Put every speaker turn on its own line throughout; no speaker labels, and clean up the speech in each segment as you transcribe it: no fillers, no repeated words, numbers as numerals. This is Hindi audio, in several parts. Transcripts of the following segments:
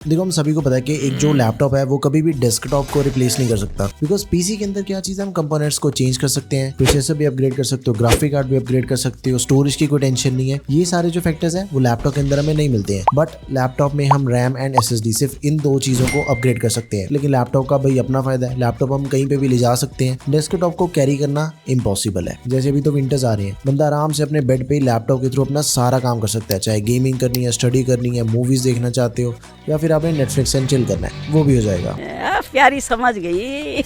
देखो हम सभी को पता है कि एक जो लैपटॉप है वो कभी भी डेस्कटॉप को रिप्लेस नहीं कर सकता, बिकॉज पीसी के अंदर क्या चीज़ है, हम कंपोनेंट्स को चेंज कर सकते हैं, प्रोसेसर भी अपग्रेड कर सकते हो, ग्राफिक कार्ड भी अपग्रेड कर सकते हो, स्टोरेज की कोई टेंशन नहीं है। ये सारे जो फैक्टर्स हैं वो लैपटॉप के अंदर हमें नहीं मिलते हैं, बट लैपटॉप में हम रैम एंड एसएसडी सिर्फ इन दो चीज़ों को अपग्रेड कर सकते हैं। लेकिन लैपटॉप का भाई अपना फायदा है, लैपटॉप हम कहीं पे भी ले जा सकते हैं, डेस्कटॉप को कैरी करना इम्पॉसिबल है। जैसे अभी तो विंटर्स आ रहे हैं, बंदा आराम से अपने बेड पे लैपटॉप के थ्रू अपना सारा काम कर सकता है, चाहे गेमिंग करनी है, स्टडी करनी है, मूवीज देखना चाहते हो, या फिर आपने नेटफ्लिक्स एंड चिल करना है, वो भी हो जाएगा।
प्यारी समझ गई।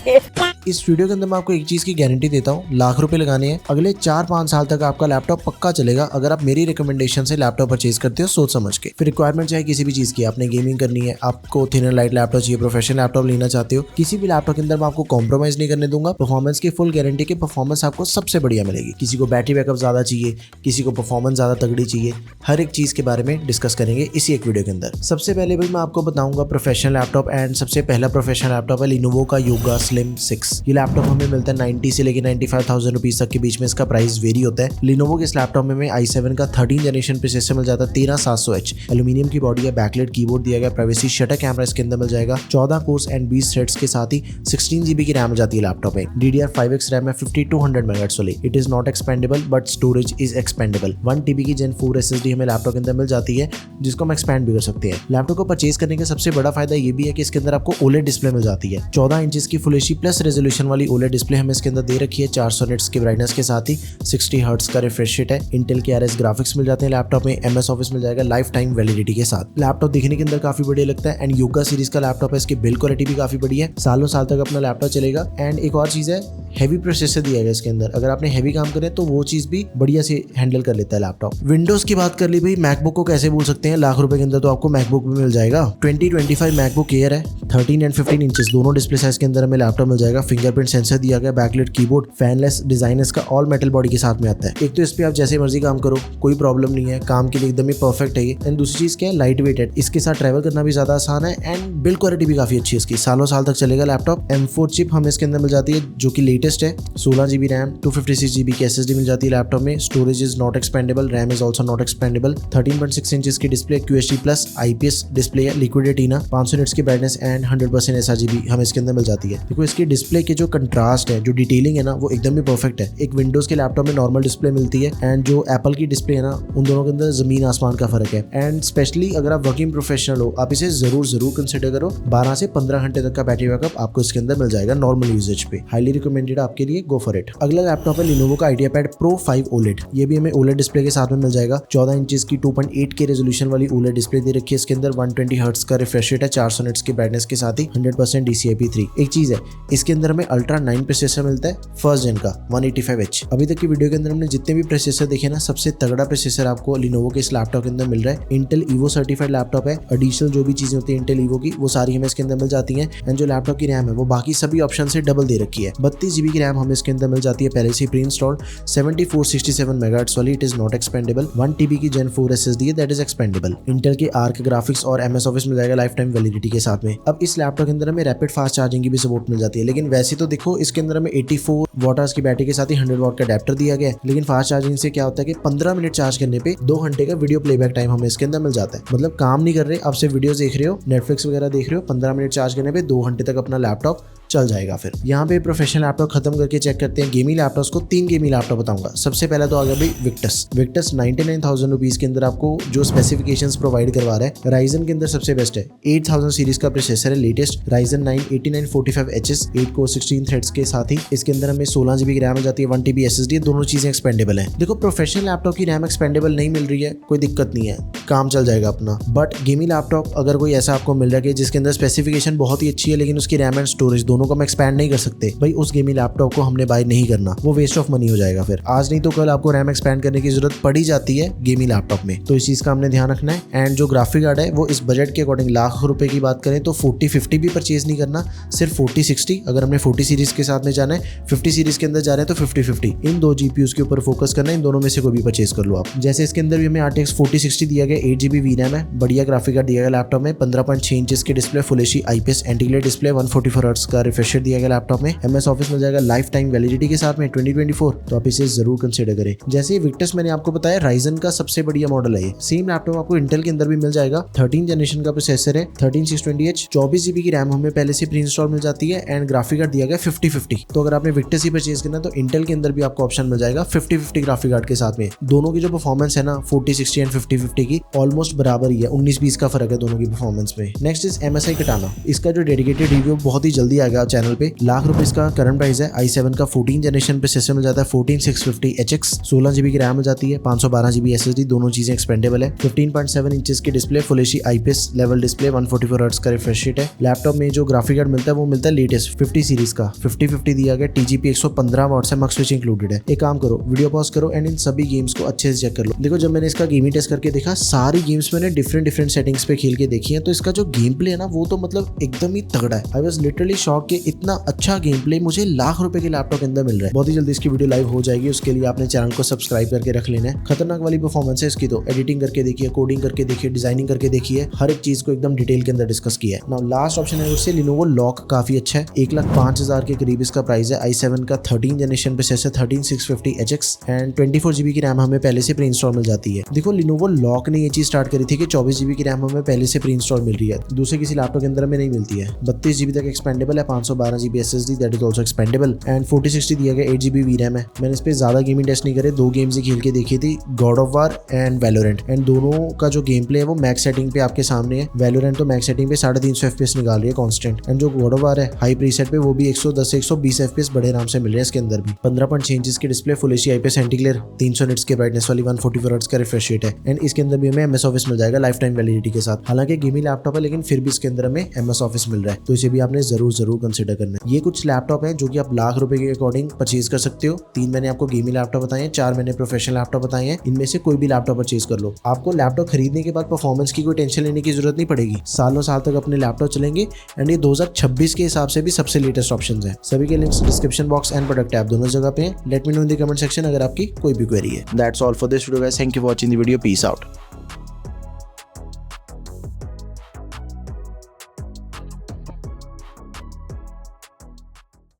इस वीडियो के अंदर मैं आपको एक चीज की गारंटी देता हूँ, लाख रुपए लगाने हैं, अगले 4-5 साल तक आपका लैपटॉप पक्का चलेगा अगर आप मेरी रिकमेंडेशन से लैपटॉप परचेज करते हो सोच समझ के। फिर रिक्वायरमेंट चाहे किसी भी चीज की, आपने गेमिंग करनी है, आपको थिनर लाइट लैपटॉप चाहिए, प्रोफेशनल लैपटॉप लेना चाहते हो, किसी भी लैपटॉप के अंदर मैं आपको कॉम्प्रोमाइज नहीं करने दूंगा। परफॉर्मेंस की फुल गारंटी की परफॉर्मेंस आपको सबसे बढ़िया मिलेगी। किसी को बैटरी बैकअप ज्यादा चाहिए, किसी को परफॉर्मेंस ज्यादा तगड़ी चाहिए, हर एक चीज के बारे में डिस्कस करेंगे इसी एक वीडियो के अंदर। सबसे पहले भाई मैं आपको बताऊंगा प्रोफेशनल लैपटॉप, एंड सबसे पहला प्रोफेशनल लैपटॉप है लिनोवो का योगा स्लिम 6। ये लैपटॉप हमें मिलता है 90 से लेकर 95,000 रुपीज तक के बीच में इसका प्राइस वेरी होता है। लिनोवो के इस लैपटॉप में i7 का 13 जनरेशन प्रोसेसर मिल जाता है, 13700H एल्यूमिनियम की बॉडी है, बैकलाइट कीबोर्ड दिया गया, प्राइवेसी शटर कैमरा इसके अंदर मिल जाएगा, 14 कोर्स एंड 20 थ्रेड्स के साथ ही 16 GB की रैम हो जाती है लैपटॉप में। DDR5X रैम है 5200 MHz वाली। It is not expandable but storage is expandable. 1 TB की Gen 4 SSD हमें लैपटॉप के अंदर मिल जाती है, जिसको हम एक्सपेंड भी कर सकते हैं। लैपटॉप को परचेज करने का सबसे बड़ा फायदा ये भी है कि इसके अंदर आपको OLED डिस्प्ले मिल जाती है। 14 इंचेस की फुल एचडी प्लस रेजोल्यूशन वाली OLED डिस्प्ले हमें इसके अंदर दे रखी है, 400 निट्स की ब्राइटनेस के साथ ही 60 हर्ट्ज का रिफ्रेश रेट है। इंटेल के RS ग्राफिक्स मिल जाते हैं लैपटॉप में, MS ऑफिस मिल जाएगा लाइफ टाइम वैलिडिटी के साथ। लैपटॉप दिखने के अंदर काफी बढ़िया लगता है, एंड योगा सीरीज का लैपटॉप है, इसकी बिल्ड क्वालिटी भी काफी बढ़िया है, सालों साल तक अपना लैपटॉप चलेगा। एंड एक और चीज है, हैवी प्रोसेसर दिया गया इसके अंदर, अगर आपने हैवी काम करें तो वो चीज भी बढ़िया से हैंडल कर लेता है लैपटॉप। विंडोज की बात कर ली भाई, मैकबुक को कैसे भूल सकते हैं, लाख रुपए के अंदर तो आपको मैकबुक भी मिल जाएगा। 2025 मैकबुक एयर है, 13 एंड 15 इंचेस दोनों डिस्प्ले साइज के अंदर हमें लैपटॉप मिल जाएगा। फिंगरप्रिंट सेंसर दिया गया, बैकलाइट कीबोर्ड, फैनलेस डिजाइन इसका ऑल मेटल बॉडी के साथ में आता है। एक तो इस पे आप जैसे मर्जी काम करो, कोई प्रॉब्लम नहीं है, काम के लिए एकदम ही परफेक्ट है ये। एंड दूसरी चीज क्या है, लाइट वेट है, इसके साथ ट्रैवल करना भी ज्यादा आसान है, एंड बिल्ड क्वालिटी भी काफी अच्छी है इसकी, सालों साल तक चलेगा लैपटॉप। M4 चिप हमें इसके अंदर मिल जाती है जो कि लेटेस्ट है, 16 GB रैम, 256 GB की SSD मिल जाती है लैपटॉप में। Storage is not expandable, RAM is also not expandable. 13.6 inches की display, QHD plus IPS display है, लिक्विड रेटिना, 500 निट्स की ब्राइटनेस एंड 100% sRGB हमें इसके अंदर मिल जाती है। देखो इसकी डिस्प्ले के जो कंट्रास्ट है, जो डिटेलिंग है ना, वो एकदम ही परफेक्ट है। एक विंडोज के लैपटॉप में नॉर्मल डिस्प्ले मिलती है, एंड जो एप्पल की डिस्प्ले है ना, उन दोनों के अंदर जमीन आसमान का फर्क है। एंड स्पेशली अगर आप वर्किंग प्रोफेशनल हो, आप इसे जरूर कंसिडर करो। 12 से 15 घंटे तक का बैटरी बैकअप आपको इसके अंदर मिल जाएगा नॉर्मल यूजेज पे। हाईली रिकमेंडेड आपके लिए, गो फॉर इट। अगला लैपटॉप है लिनोवो का IdeaPad Pro 5 OLED। ये भी हमें OLED डिस्प्ले के साथ में मिल जाएगा, 14 इंचेस की 2.8K रेजोल्यूशन वाली OLED डिस्प्ले दे रखी है इसके अंदर, 120 हर्ट्ज का रिफ्रेश रेट है, 400 निट्स की ब्राइटनेस के साथ ही 100% DCI-P3। एक चीज है, इसके अंदर हमें Ultra 9 प्रोसेसर मिलता है, फर्स्ट जेन का 185H। अभी तक की वीडियो के अंदर हमने जितने भी प्रोसेसर देखे ना, सबसे तगड़ा प्रोसेसर आपको लिनोवो के इस लैपटॉप के अंदर मिल रहा है। इंटेल Evo सर्टिफाइड लैपटॉप है, एडिशनल जो भी चीजें होती है इंटेल Evo की, वो सारी हमें इसके अंदर मिल जाती हैं। एंड जो लैपटॉप की रैम है वो बाकी सभी ऑप्शन से डबल दे रखी है, 32 GB की रैम हमें इसके अंदर मिल जाती है पहले से प्री इंस्टॉल्ड, 7467 MHz वाली, it is not expandable. 1 TB की Gen 4 SSD है, दैट इज एक्सपेंडेबल। इंटेल के आर्क ग्राफिक्स और MS ऑफिस मिल जाएगा लाइफ टाइम वैलिडिटी के साथ में। अब इस लैपटॉप के अंदर हमें रैपिड फास्ट चार्जिंग की भी सपोर्ट मिल जाती है, लेकिन वैसे तो देखो इसके अंदर हमें 84 वॉट की बैटरी के साथ ही 100 वॉट का अडेप्टर दिया गया है। लेकिन फास्ट चार्जिंग से क्या होता है कि 15 मिनट चार्ज करने पे 2 घंटे का वीडियो प्लेबैक टाइम हमें इसके अंदर मिल जाता है। मतलब काम नहीं कर रहे, आप सिर्फ वीडियोस देख रहे हो, नेटफ्लिक्स वगैरह देख रहे हो, 15 मिनट चार्ज करने पे 2 घंटे तक अपना लैपटॉप चल जाएगा। फिर यहाँ पे प्रोफेशनल लैपटॉप खत्म करके चेक करते हैं गेमिंग लैपटॉप्स को। 3 गेमिंग लैपटॉप बताऊंगा। सबसे पहला तो आ गया भाई विक्टस 99,000 रुपीज के अंदर आपको जो स्पेसिफिकेशंस प्रोवाइड करवा रहा है, राइजन के अंदर सबसे बेस्ट है। 8000 सीरीज का प्रोसेसर है, latest Ryzen 9 8945HS, 8 core 16 threads के साथ ही इसके अंदर हमें 16 GB की रैम हो जाती है, 1 TB SSD, दोनों चीजें एक्सपेंडेबल है। देखो प्रोफेशनल लैपटॉप की रैम एक्सपेंडेबल नहीं मिल रही है, कोई दिक्कत नहीं है, काम चल जाएगा अपना। बट गेमिंग लैपटॉप अगर कोई ऐसा आपको मिल रहा है जिसके अंदर स्पेसिफिकेशन बहुत ही अच्छी है, लेकिन उसकी रैम एंड स्टोरेज दोनों को हम एक्सपैंड नहीं कर सकते, भाई उस गेमिंग लैपटॉप को हमने बाय नहीं करना, वो वेस्ट ऑफ मनी हो जाएगा। फिर आज नहीं तो कल आपको रैम एक्सपैंड करने की जरूरत पड़ी जाती है गेमिंग लैपटॉप में, तो इस चीज का हमने ध्यान रखना है। एंड जो ग्राफिक कार्ड है वो इस बजट के अकॉर्डिंग, लाख रुपए की बात करें तो 4050 भी परचेज नहीं करना, सिर्फ 4060। अगर हमने 40 सीरीज के साथ में जाना है, 50 सीरीज के अंदर जा रहे हैं तो 5050, इन 2 GPUs के ऊपर फोकस करना है, इन दोनों में से कोई भी परचेज कर लो आप। जैसे इसके अंदर भी हमें RTX 4060 दिया गया, 8 GB VRAM बढ़िया ग्राफिक कार्ड दिया गया लैपटॉप में, 15.6 इंचेस की display, full HD IPS anti glare display, 144 hertz का रिफ्रेश दिया गया लैपटॉप में। MS ऑफिस मिल जाएगा लाइफ टाइम वैलिडिटी के साथ में 2024, तो आप इसे जरूर कंसिडर करें। जैसे विक्टस मैंने आपको बताया राइजन का सबसे बढ़िया मॉडल है ये। सेम लैपटॉप आपको इंटेल के अंदर भी मिल जाएगा। 13 जनरेशन का प्रोसेसर है, 13620H, 24 GB की रैम हमें पहले से प्री इंस्टॉल मिल जाती है एंड ग्राफिक कार्ड दिया गया 5050। तो अगर आपने विक्टस ही परचेज करना है तो इंटेल के अंदर भी आपको ऑप्शन मिल जाएगा 5050 ग्राफिक कार्ड के साथ में। दोनों की जो परफॉर्मेंस है ना 4060 एंड 5050 की ऑलमोस्ट बराबर ही है, 19-20 का फर्क है दोनों की परफॉर्मेंस में। Next is MSI Katana। इसका जो डेडिकेटेड रिव्यू बहुत ही जल्दी आ गया चैनल पे। ₹1,00,000 इसका करंट प्राइस है। i7 का 14 जनरेशन प्रोसेसर मिल जाता है, 14650HX, 16 GB की रैम मिल जाती है, 512 GB SSD, दोनों चीजें एक्सपेंडेबल है। 15.7 इंचेस की display, full HD IPS level display, 144 hertz का रिफ्रेश रेट है। लैपटॉप में जो ग्राफिक कार्ड मिलता है वो मिलता है लेटेस्ट 50 सीरीज का, 5050 दिया गया, TGP 115 वॉट्स है, मक्स स्विच इंक्लूडेड है। एक काम करो, वीडियो पॉज करो एंड इन सभी गेम्स को अच्छे से चेक कर लो। देखो जब मैंने इसका गेमिंग टेस्ट करके देखा, सारी गेम्स मैंने डिफरेंट सेटिंग्स पे खेल के देखी है, तो इसका जो गेम प्ले है ना वो तो मतलब एकदम ही तगड़ा है। आई वाज लिटरली शॉक कि इतना अच्छा गेम प्ले मुझे ₹1,00,000 के लैपटॉप के अंदर मिल रहा है। बहुत ही जल्दी इसकी वीडियो लाइव हो जाएगी, उसके लिए आपने चैनल को सब्सक्राइब करके रख लेना है। खतरनाक वाली परफॉर्मेंस है इसकी, तो एडिटिंग करके देखिए, कोडिंग करके देखिए, डिजाइनिंग करके देखिए, हर एक चीज को एकदम डिटेल के अंदर डिस्कस किया है। नाउ लास्ट ऑप्शन है उससे Lenovo लॉक, काफी अच्छा है, 1,05,000 के करीब इसका प्राइस है। i7 का 13 generation processor, 13650HX and 24 GB की रैम हमें पहले से प्री इंस्टॉल मिल जाती है। देखो Lenovo लॉक ने ये चीज स्टार्ट करी थी कि 24 GB की रैम हमें पहले से प्री इंस्टॉल मिल रही है, दूसरे किसी लैपटॉप के अंदर में नहीं मिलती है। 32 GB तक एक्सपेंडेबल है, 512 GB SSD that is also expendable and 4060 दिया गया, 8 GB VRAM है। मैंने इस पे ज्यादा गेमिंग टेस्ट नहीं करे, 2 गेम्स ही खेल के देखी थी, God of war and Valorant, and दोनों का जो गेम प्ले है वो मैक्स सेटिंग पे आपके सामने है। वैलोरेंट तो मैक्स सेटिंग पे 350 FPS निकाल रही है कांस्टेंट, एंड जो गॉड ऑफ वार है हाई प्रीसेट पे वो भी 110 से 120 FPS बड़े आराम से मिल रहे हैं इसके अंदर भी। 15.6 इंच की display, full HD IPS anti glare, 300 nits के ब्राइटनेस वाली, 144 हर्ट्ज का रिफ्रेश रेट है एंड इसके अंदर भी हमें MS ऑफिस मिल जाएगा लाइफ टाइम वैलिडिटी के साथ। हालांकि गेमिंग लैपटॉप है लेकिन फिर भी इसके अंदर हमें MS ऑफिस मिल रहा है, तो इसे भी आपने जरूर कंसिडर करना है। ये कुछ लैपटॉप है जो कि आप ₹1,00,000 के अकॉर्डिंग परचेज कर सकते हो। 3 मैंने आपको गेमिंग लैपटॉप बताए हैं, 4 मैंने प्रोफेशनल लैपटॉप बताए हैं। इनमें से कोई भी लैपटॉप परचेज कर लो, आपको लैपटॉप खरीदने के बाद परफॉर्मेंस की कोई टेंशन लेने की जरूरत नहीं पड़ेगी। सालों साल तक अपने लैपटॉप चलेंगे एंड ये 2026 के हिसाब से भी सबसे लेटेस्ट ऑप्शन है। सभी के links description box and product app दोनों जगह पे हैं। Let me know in the comment section अगर आपकी कोई भी क्वेरी है। That's all for this video guys, thank you for watching the video, peace out.